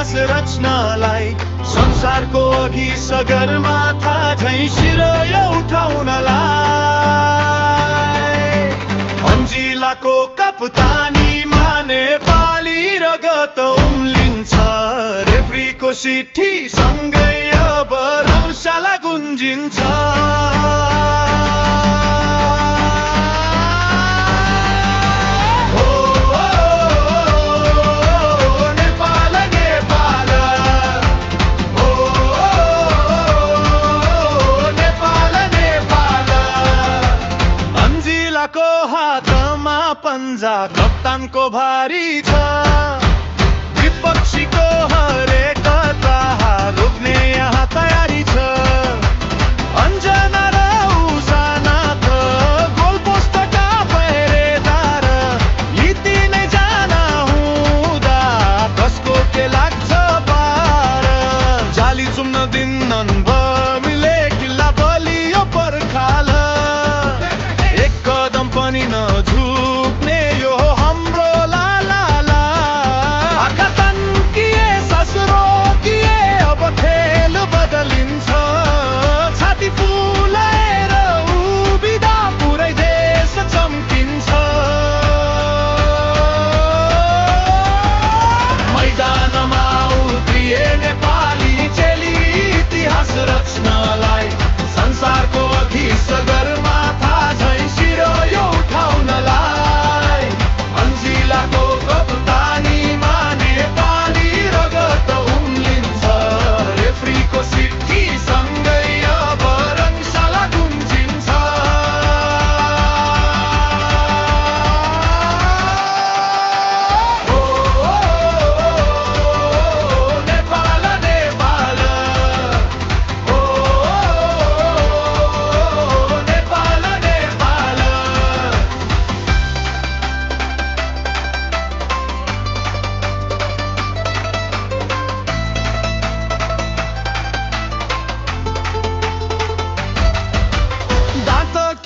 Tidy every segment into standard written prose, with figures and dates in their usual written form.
इतिहास रच्नलाई संसारको अघि सगरमाथा झैं शिर उठाउनलाई अन्जिलाको कप्तानीमा नेपाली रगत उम्लिन्छ रेफ्रीको सिट्ठी सँगै अब रौशाला गुन्जिन्छ पन्जा कप्तानको भारी छ विपक्षीको हरेक ताहार रोक्ने यहाँ तयारी छ अन्जना र उसाना त गोलपोस्टका पहिरेदार यी तीनै जना हुँदा कसको के लाग्छ पार जाली चुम्न दिन्नन् बमिले किल्ला बलियो पर्खाल एक कदम पनि नझु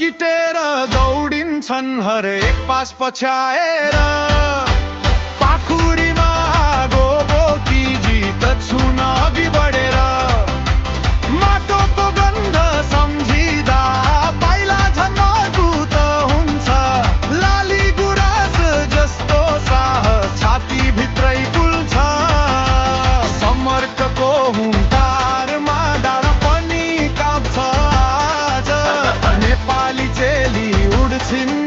किटेर दौडिन्छन् हरेक पास पछ्याएर पाखुरीमा आगो बोकी जित छुन अघि बढेर माटोको गन्ध सम्झिँदा पाइला झन् मजबुत हुन्छ लाली गुराँस जस्तो साहस छातीभित्रै कुल्छ समर्कको हुङ्कारमा डाँडा पनि काप्छ नेपाली चेली उड्छिन्